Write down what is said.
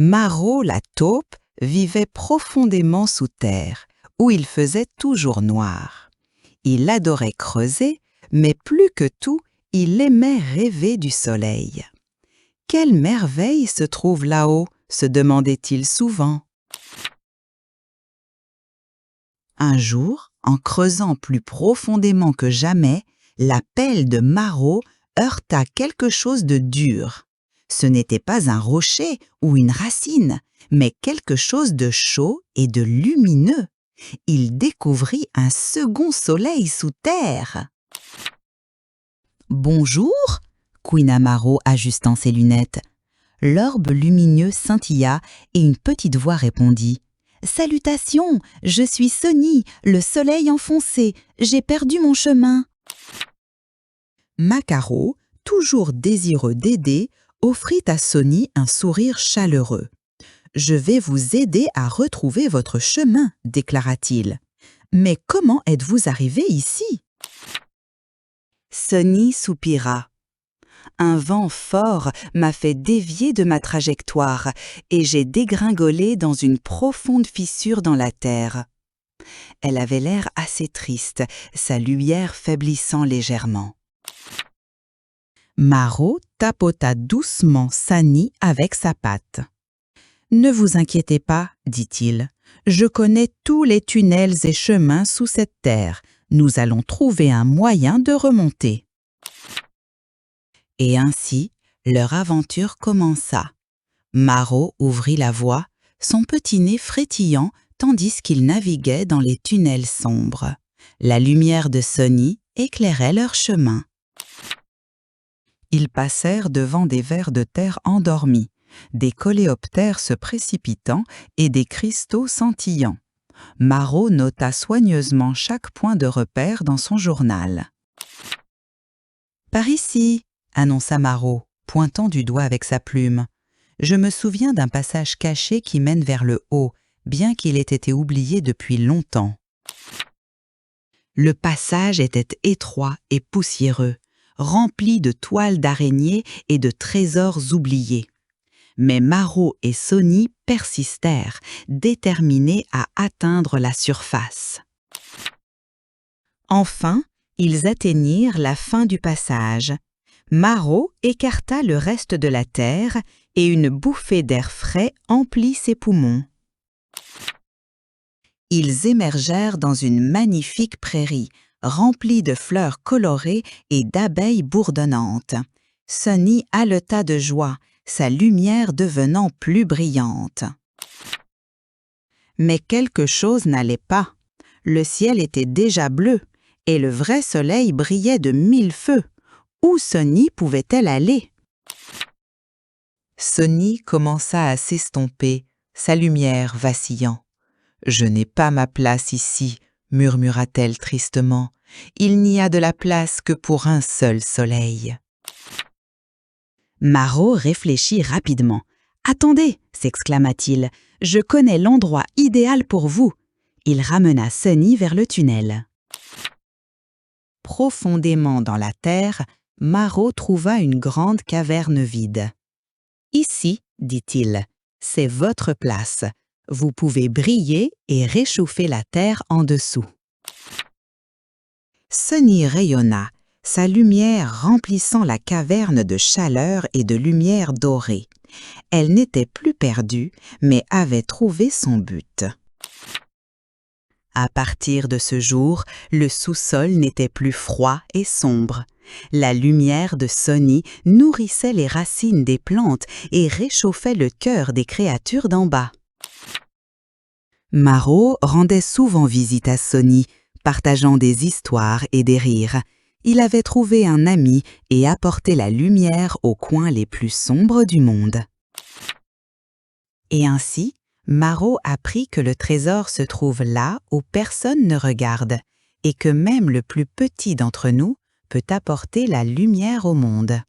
Marot la taupe vivait profondément sous terre, où il faisait toujours noir. Il adorait creuser, mais plus que tout, il aimait rêver du soleil. Quelle merveille se trouve là-haut, se demandait-il souvent. Un jour, en creusant plus profondément que jamais, la pelle de Marot heurta quelque chose de dur. Ce n'était pas un rocher ou une racine, mais quelque chose de chaud et de lumineux. Il découvrit un second soleil sous terre. « Bonjour !» couina Marot, ajustant ses lunettes. L'orbe lumineux scintilla et une petite voix répondit. « Salutations, je suis Sony, le soleil enfoncé, j'ai perdu mon chemin. » Macaro, toujours désireux d'aider, offrit à Sony un sourire chaleureux. « Je vais vous aider à retrouver votre chemin, » déclara-t-il. « Mais comment êtes-vous arrivé ici ?» Sony soupira. « Un vent fort m'a fait dévier de ma trajectoire et j'ai dégringolé dans une profonde fissure dans la terre. » Elle avait l'air assez triste, sa lumière faiblissant légèrement. Marot tapota doucement Sany avec sa patte. « Ne vous inquiétez pas, dit-il. Je connais tous les tunnels et chemins sous cette terre. Nous allons trouver un moyen de remonter. » Et ainsi, leur aventure commença. Marot ouvrit la voie, son petit nez frétillant tandis qu'il naviguait dans les tunnels sombres. La lumière de Sony éclairait leur chemin. Ils passèrent devant des vers de terre endormis, des coléoptères se précipitant et des cristaux scintillants. Marot nota soigneusement chaque point de repère dans son journal. « Par ici !» annonça Marot, pointant du doigt avec sa plume. « Je me souviens d'un passage caché qui mène vers le haut, bien qu'il ait été oublié depuis longtemps. » Le passage était étroit et poussiéreux, rempli de toiles d'araignées et de trésors oubliés. Mais Marot et Sony persistèrent, déterminés à atteindre la surface. Enfin, ils atteignirent la fin du passage. Marot écarta le reste de la terre et une bouffée d'air frais emplit ses poumons. Ils émergèrent dans une magnifique prairie, remplie de fleurs colorées et d'abeilles bourdonnantes. Sony haleta de joie, sa lumière devenant plus brillante. Mais quelque chose n'allait pas. Le ciel était déjà bleu et le vrai soleil brillait de 1000 feux. Où Sony pouvait-elle aller? Sony commença à s'estomper, sa lumière vacillant. « Je n'ai pas ma place ici, » murmura-t-elle tristement. « Il n'y a de la place que pour un seul soleil. » Marot réfléchit rapidement. « Attendez !» s'exclama-t-il. « Je connais l'endroit idéal pour vous. » Il ramena Sony vers le tunnel. Profondément dans la terre, Marot trouva une grande caverne vide. « Ici, dit-il, c'est votre place. Vous pouvez briller et réchauffer la terre en dessous. » Sony rayonna, sa lumière remplissant la caverne de chaleur et de lumière dorée. Elle n'était plus perdue, mais avait trouvé son but. À partir de ce jour, le sous-sol n'était plus froid et sombre. La lumière de Sony nourrissait les racines des plantes et réchauffait le cœur des créatures d'en bas. Marot rendait souvent visite à Sony, partageant des histoires et des rires. Il avait trouvé un ami et apporté la lumière aux coins les plus sombres du monde. Et ainsi, Marot apprit que le trésor se trouve là où personne ne regarde et que même le plus petit d'entre nous peut apporter la lumière au monde.